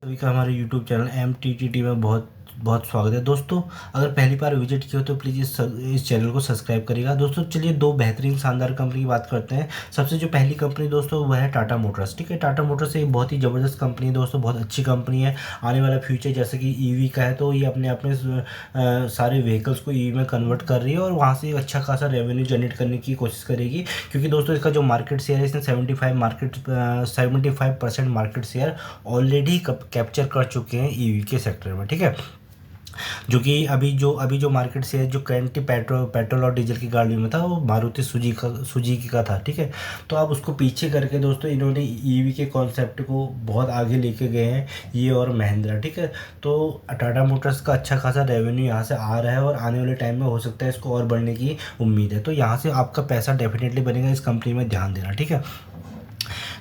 सभी का हमारे यूट्यूब चैनल MTTT में बहुत बहुत स्वागत है दोस्तों। अगर पहली बार विजिट किया हो तो प्लीज़ इस चैनल को सब्सक्राइब करिएगा। दोस्तों चलिए दो बेहतरीन शानदार कंपनी की बात करते हैं। सबसे जो पहली कंपनी दोस्तों वह है टाटा मोटर्स। ठीक है, टाटा मोटर्स एक बहुत ही ज़बरदस्त कंपनी है दोस्तों, बहुत अच्छी कंपनी है। आने वाला फ्यूचर जैसे कि ईवी का है तो ये अपने अपने सारे व्हीकल्स को ईवी में कन्वर्ट कर रही है और वहाँ से एक अच्छा खासा रेवेन्यू जनरेट करने की कोशिश करेगी, क्योंकि दोस्तों इसका जो मार्केट शेयर है इसने 75% मार्केट शेयर ऑलरेडी कैप्चर कर चुके हैं ईवी के सेक्टर में। ठीक है, जो कि अभी जो मार्केट शेयर जो करेंटली पेट्रोल और डीजल की गाड़ी में था वो मारुति सुजुकी का था। ठीक है, तो अब उसको पीछे करके दोस्तों इन्होंने ईवी के कॉन्सेप्ट को बहुत आगे लेके गए हैं ये और महिंद्रा। ठीक है, तो टाटा मोटर्स का अच्छा खासा रेवेन्यू यहाँ से आ रहा है और आने वाले टाइम में हो सकता है इसको और बढ़ने की उम्मीद है। तो यहाँ से आपका पैसा डेफिनेटली बनेगा, इस कंपनी में ध्यान देना। ठीक है,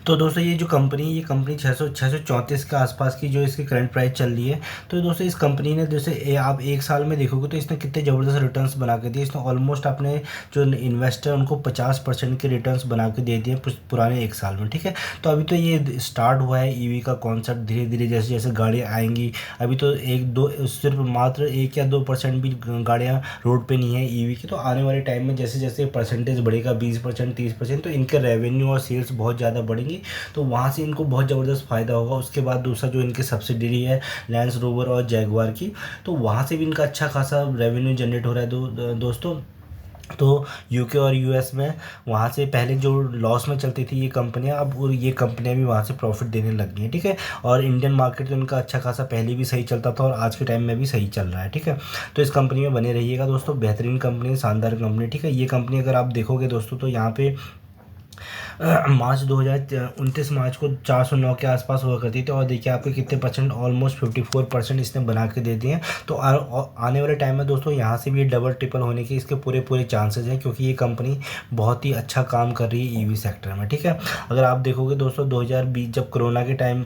तो दोस्तों ये जो कंपनी है ये कंपनी 634 के आसपास की जो इसकी करंट प्राइस चल रही है। तो दोस्तों इस कंपनी ने जैसे आप एक साल में देखोगे तो इसने कितने ज़बरदस्त रिटर्न्स बना के दिए। इसने ऑलमोस्ट अपने जो इन्वेस्टर उनको 50% के रिटर्न्स बना के दे दिए पुराने एक साल में। ठीक है, तो अभी तो ये स्टार्ट हुआ है ईवी का कॉन्सेप्ट, धीरे धीरे जैसे जैसे गाड़ियाँ आएंगी। अभी तो एक दो सिर्फ मात्र 1 या 2% भी गाड़ियाँ रोड पे नहीं है ईवी की। तो आने वाले टाइम में जैसे जैसे परसेंटेज बढ़ेगा 20% 30%, तो इनके रेवेन्यू और सेल्स बहुत ज़्यादा बढ़ेंगी, तो वहाँ से इनको बहुत ज़बरदस्त फ़ायदा होगा। उसके बाद दूसरा जो इनकी सब्सिडरी है लैंड रोवर और जैगवार की, तो वहाँ से भी इनका अच्छा खासा रेवेन्यू जनरेट हो रहा है दोस्तों। तो यूके और यूएस में वहाँ से पहले जो लॉस में चलती थी ये कंपनियाँ, अब ये कंपनियाँ भी वहाँ से प्रॉफिट देने लग गई हैं। ठीक है, और इंडियन मार्केट तो इनका अच्छा खासा पहले भी सही चलता था और आज के टाइम में भी सही चल रहा है। ठीक है, तो इस कंपनी में बने रहिएगा दोस्तों, बेहतरीन कंपनी, शानदार कंपनी। ठीक है, ये कंपनी अगर आप देखोगे दोस्तों तो यहाँ पे मार्च 2029 मार्च को 409 के आसपास हुआ करती थी और देखिए आपके कितने परसेंट, ऑलमोस्ट 54% इसने बना के दे दिए हैं। तो आने वाले टाइम में दोस्तों यहाँ से भी डबल ट्रिपल होने के इसके पूरे पूरे चांसेस हैं, क्योंकि ये कंपनी बहुत ही अच्छा काम कर रही है ईवी सेक्टर में। ठीक है, अगर आप देखोगे दोस्तों 2020 जब कोरोना के टाइम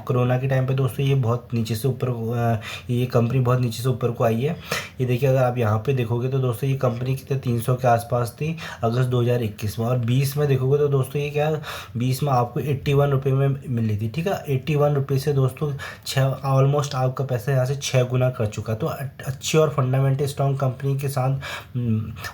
पे दोस्तों ये बहुत नीचे से ऊपर, ये कंपनी बहुत नीचे से ऊपर को आई है। ये देखिए अगर आप यहाँ पे देखोगे तो दोस्तों ये कंपनी कितने 300 के आसपास थी अगस्त 2021 में, और 20 में देखोगे तो दोस्तों ये क्या 20 में आपको 81 रुपये में मिल रही थी। ठीक है, 81 रुपये से दोस्तों ऑलमोस्ट आपका पैसा यहाँ से 6 गुना कर चुका। तो अच्छी और फंडामेंटल स्ट्रॉन्ग कंपनी के साथ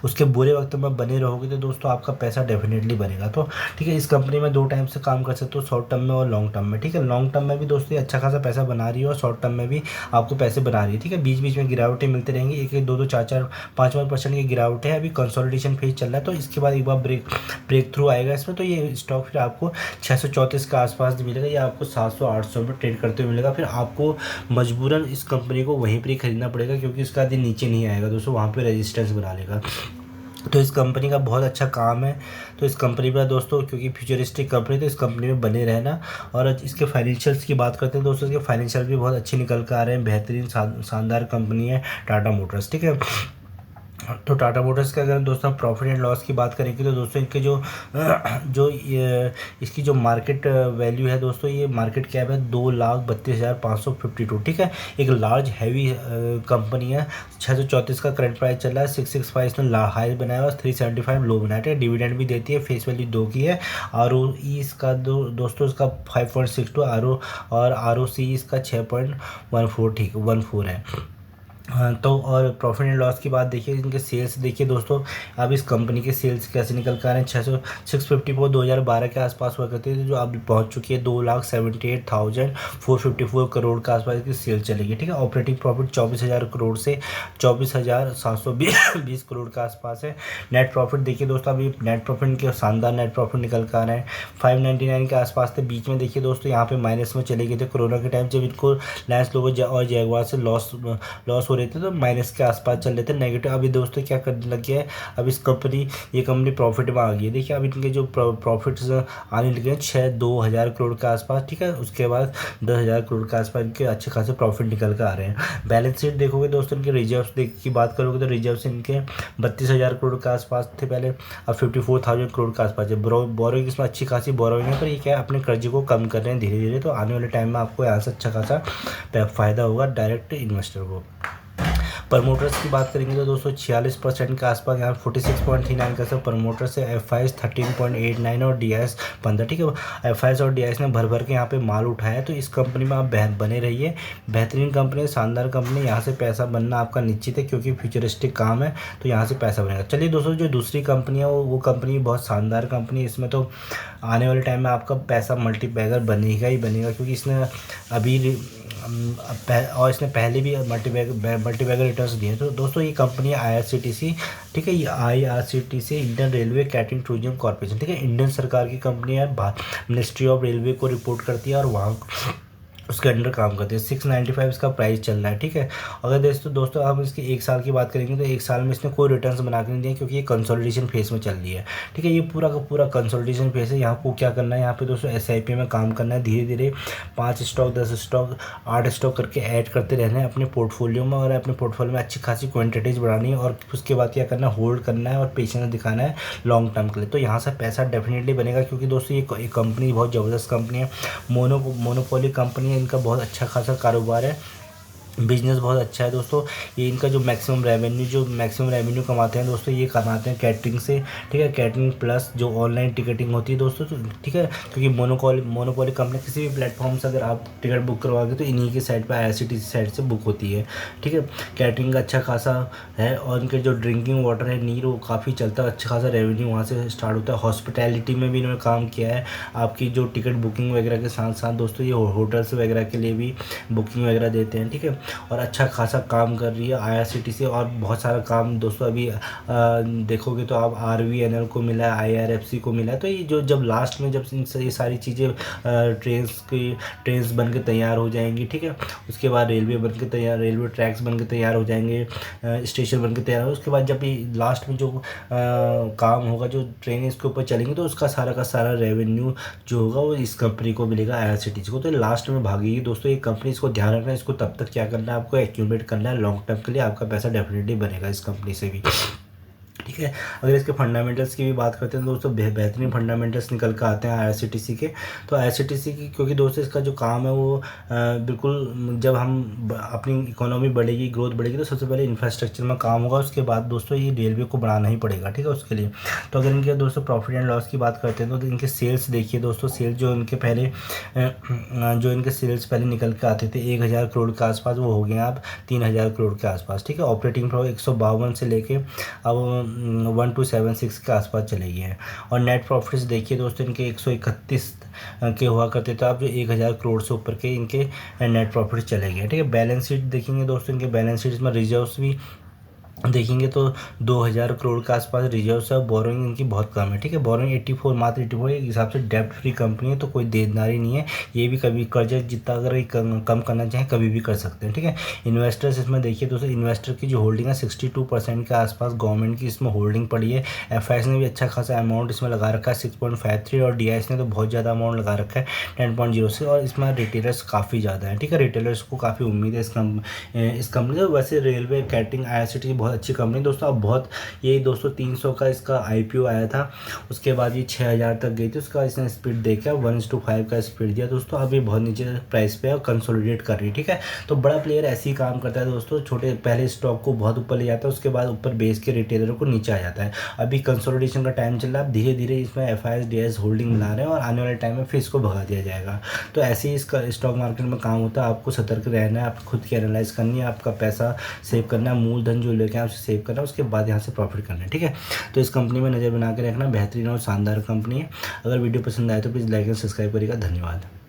उसके बुरे वक्त में बने रहोगे तो दोस्तों आपका पैसा डेफिनेटली बनेगा। तो ठीक है, इस कंपनी में दो टाइम से काम कर सकते हो, शॉर्ट टर्म में और लॉन्ग टर्म में। ठीक है, लॉन्ग टर्म में भी दोस्तों अच्छा खासा पैसा बना रही है और शॉर्ट टर्म में भी आपको पैसे बना रही है। ठीक है, बीच बीच में गिरावटें मिलते रहेंगी, एक एक दो दो चार चार 5% की गिरावट है। अभी कंसोलिडेशन फेज चल रहा है, तो इसके बाद एक बार ब्रेक थ्रू आएगा इसमें, तो ये स्टॉक फिर आपको 634 के आसपास मिलेगा या आपको 700-800 में ट्रेड करते हुए मिलेगा। फिर आपको मजबूरन इस कंपनी को वहीं पर ही खरीदना पड़ेगा, क्योंकि इसका दिन नीचे नहीं आएगा दोस्तों, वहाँ पे रेजिस्टेंस बना लेगा। तो इस कंपनी का बहुत अच्छा काम है। तो इस कंपनी पर दोस्तों, क्योंकि फ्यूचरिस्टिक कंपनी, तो इस कंपनी में बने रहना। और इसके फाइनेंशियल्स की बात करते हैं दोस्तों, इसके फाइनेंशियल भी बहुत अच्छे निकल कर आ रहे हैं। बेहतरीन शानदार कंपनी है टाटा मोटर्स। ठीक है, तो टाटा मोटर्स का अगर दोस्तों प्रॉफिट एंड लॉस की बात करेंगे तो दोस्तों इनके इसकी जो मार्केट वैल्यू है दोस्तों, ये मार्केट कैप है 2,32,552। ठीक है, एक लार्ज हैवी कंपनी है। 634 का करंट प्राइस चल रहा है, 665 इसने हाई बनाया और 375 लो बनाया है। डिविडेंड भी देती है, फेस वैल्यू 2 की है। ROE इसका दोस्तों इसका 5.62 और ROC इसका 6.14 ठीक 14 है। हाँ, तो और प्रॉफिट एंड लॉस की बात देखिए, इनके सेल्स देखिए दोस्तों। अब इस कंपनी के सेल्स कैसे निकल कर आ रहे हैं, 654 2012 के आसपास हुआ करती थी, जो अब पहुंच चुकी है 2,78,454 करोड़ के आसपास की सेल चलेगी। ठीक है, ऑपरेटिंग प्रॉफिट 24,000 करोड़ से 24,720 करोड़ के आसपास है। नेट प्रॉफिट देखिए दोस्तों, अभी नेट प्रॉफिट के शानदार नेट प्रॉफिट निकल कर आ रहे हैं, 599 के आसपास थे। बीच में देखिए दोस्तों यहाँ पे माइनस में चले गए थे कोरोना के टाइम, जब इनको लैंड रोवर और जैगवार से लॉस हो रहे थे, तो माइनस के आसपास चल रहे थे, नेगेटिव। अभी दोस्तों क्या करने लग गया है, अब ये कंपनी प्रॉफिट में आ गई है। देखिए अब इनके जो प्रॉफिट्स आने लगे हैं 2,000 करोड़ के आसपास। ठीक है, उसके बाद 10,000 करोड़ के आसपास इनके अच्छे खासे प्रॉफिट निकल कर आ रहे हैं। बैलेंस शीट देखोगे दोस्तों, इनके रिजर्व्स की बात करोगे तो रिजर्व्स इनके 32,000 करोड़ के आसपास थे पहले, अब 54,000 करोड़ के आसपास है। बोरोइंग इसमें अच्छी खासी बोरोइंग है, पर ये क्या है अपने कर्जे को कम कर रहे हैं धीरे धीरे। तो आने वाले टाइम में आपको यहाँ से अच्छा खासा फ़ायदा होगा डायरेक्ट इन्वेस्टर को। प्रमोटर्स की बात करेंगे तो दोस्तों 46% के आसपास, यहाँ 46.39 का सब प्रमोटर्स है। FIs 13.89 और DIs 15। ठीक है, FIs और DIs ने भर भर के यहाँ पे माल उठाया है। तो इस कंपनी में आप बने रहिए, बेहतरीन कंपनी, शानदार कंपनी, यहाँ से पैसा बनना आपका निश्चित है क्योंकि फ्यूचरिस्टिक काम है, तो यहाँ से पैसा बनेगा। चलिए दोस्तों, जो दूसरी कंपनी है वो कंपनी बहुत शानदार कंपनी है। इसमें तो आने वाले टाइम में आपका पैसा मल्टीपैगर बनेगा ही बनेगा, क्योंकि इसने अभी और इसने पहले भी मल्टीपैगर रिटर्न्स दिए। तो दोस्तों ये कंपनी है IRCTC। ठीक है, ये IRCTC Indian railway catering tourism corporation. ठीक है, इंडियन सरकार की कंपनी है, मिनिस्ट्री ऑफ रेलवे को रिपोर्ट करती है और वहाँ उसके अंडर काम करते हैं। 695 इसका प्राइस चल रहा है। ठीक है, अगर दोस्तों हम इसके 1 साल की बात करेंगे तो 1 साल में इसने कोई रिटर्न्स बना के नहीं दिए, क्योंकि ये कंसोलिडेशन फेस में चल रही है। ठीक है, ये पूरा का पूरा कंसोलिडेशन फेस है। यहाँ को क्या करना है, यहाँ पे दोस्तों SIP में काम करना है, धीरे धीरे 5 स्टॉक 10 स्टॉक 8 स्टॉक करके ऐड करते रहना है अपने पोर्टफोलियो में, और अपने पोर्टफोलियो में अच्छी खासी क्वान्टिटीज बढ़ानी है, और उसके बाद क्या करना है, होल्ड करना है और पेशेंस दिखाना है लॉन्ग टर्म के लिए। तो यहाँ से पैसा डेफिनेटली बनेगा, क्योंकि दोस्तों ये कंपनी बहुत ज़बरदस्त कंपनी है, मोनोपोली कंपनी है, इनका बहुत अच्छा खासा कारोबार है, बिजनेस बहुत अच्छा है दोस्तों। ये इनका जो मैक्सिमम रेवेन्यू कमाते हैं दोस्तों, ये कमाते हैं कैटरिंग से। ठीक है, कैटरिंग प्लस जो ऑनलाइन टिकटिंग होती है दोस्तों, तो ठीक है, क्योंकि मोनोपोली कंपनी किसी भी प्लेटफॉर्म से अगर आप टिकट बुक करवाओगे तो इन्हीं की साइड पर IRCTC साइड से बुक होती है। ठीक है, कैटरिंग का अच्छा खासा है, और इनके जो ड्रिंकिंग वाटर है नीर, वो काफ़ी चलता है, अच्छा खासा रेवेन्यू वहाँ से स्टार्ट होता है। हॉस्पिटैलिटी में भी इन्होंने काम किया है, आपकी जो टिकट बुकिंग वगैरह के साथ साथ दोस्तों ये होटल्स वगैरह के लिए भी बुकिंग वगैरह देते हैं। ठीक है, और अच्छा खासा काम कर रही है IRCTC, और बहुत सारा काम दोस्तों अभी देखोगे तो आप RVNL को मिला है, IRFC को मिला है। तो ये जो जब लास्ट में जब ये सारी चीज़ें ट्रेन्स बन के तैयार हो जाएंगी, ठीक है, उसके बाद रेलवे ट्रैक्स बन के तैयार हो जाएंगे, स्टेशन बन के तैयार हो, उसके बाद जब ये लास्ट में जो काम होगा, जो ट्रेन इसके ऊपर चलेंगी, तो उसका सारा का सारा रेवेन्यू जो होगा वो इस कंपनी को मिलेगा, IRCTC को। तो लास्ट में भागेगी दोस्तों ये कंपनी, इसको ध्यान रखना है। इसको तब तक क्या करना है, आपको एक्यूमुलेट करना है, लॉन्ग टर्म के लिए आपका पैसा डेफिनेटली बनेगा इस कंपनी से भी। ठीक है, अगर इसके फंडामेंटल्स की भी बात करते हैं तो दोस्तों बेहतरीन फंडामेंटल्स निकल कर आते हैं IRCTC के। तो IRCTC की, क्योंकि दोस्तों इसका जो काम है वो बिल्कुल, जब हम अपनी इकोनॉमी बढ़ेगी, ग्रोथ बढ़ेगी, तो सबसे पहले इंफ्रास्ट्रक्चर में काम होगा, उसके बाद दोस्तों ये रेलवे को बढ़ाना ही पड़ेगा। ठीक है, उसके लिए तो अगर इनके दोस्तों प्रॉफिट एंड लॉस की बात करते हैं तो इनके सेल्स देखिए दोस्तों, सेल्स जो इनके सेल्स पहले निकल के आते थे 1000 करोड़ के आसपास, वो हो गए आप 3000 करोड़ के आसपास। ठीक है, ऑपरेटिंग प्रॉफिट 152 से लेके अब 1276 के आसपास चले गए हैं। और नेट प्रॉफिट्स देखिए दोस्तों, इनके 131 के हुआ करते थे, अब जो 1000 करोड़ से ऊपर के इनके नेट प्रॉफिट चले गए। ठीक है, बैलेंस शीट देखेंगे दोस्तों, इनके बैलेंस शीट में रिजर्व्स भी देखेंगे तो 2000 करोड़ के आसपास रिजर्व्स है। बोरोइंग इनकी बहुत कम है। ठीक है, बोरोइंग 84, मात्र 84 एक हिसाब से डेप्ट फ्री कंपनी है, तो कोई देनदारी नहीं है। ये भी कभी कर्जा जितना अगर कम करना चाहें कभी भी कर सकते हैं। ठीक है, इन्वेस्टर्स इसमें देखिए दोस्तों, इन्वेस्टर की जो होल्डिंग है 62% के आसपास गवर्नमेंट की इसमें होल्डिंग पड़ी है। FIs ने भी अच्छा खासा अमाउंट इसमें लगा रखा है 6.53, और DIs ने तो बहुत ज़्यादा अमाउंट लगा रखा है 10.06, और इसमें रिटेलर्स काफ़ी ज़्यादा है। ठीक है, रिटेलर्स को काफ़ी उम्मीद है इस कंपनी से। वैसे रेलवे कैटरिंग IRCTC बहुत अच्छी कंपनी दोस्तों। अब बहुत ये दोस्तों 300 का इसका IPO आया था, उसके बाद ये 6000 तक गई थी, उसका इसने स्पीड देखा 1:5 का स्पीड दिया दोस्तों। अब ये बहुत नीचे प्राइस पे है और कंसोलिडेट कर रही है। ठीक है, तो बड़ा प्लेयर ऐसे ही काम करता है दोस्तों, छोटे पहले स्टॉक को बहुत ऊपर ले जाता है, उसके बाद ऊपर बेच के रिटेलरों को नीचे आ जाता है। अभी कंसोलिडेशन का टाइम चल रहा है, धीरे धीरे इसमें FIs DIs होल्डिंग मिला रहे हैं, और आने वाले टाइम में फिर इसको भगा दिया जाएगा। तो ऐसे ही इसका स्टॉक मार्केट में काम होता है। आपको सतर्क रहना है, आप खुद की एनालाइज करनी है, आपका पैसा सेव करना है, मूलधन जो लेके उसे सेव करना है, उसके बाद यहाँ से प्रॉफिट करना है। ठीक है, तो इस कंपनी में नज़र बना के रखना, बेहतरीन और शानदार कंपनी है। अगर वीडियो पसंद आए तो प्लीज़ लाइक एंड सब्सक्राइब करिएगा। धन्यवाद।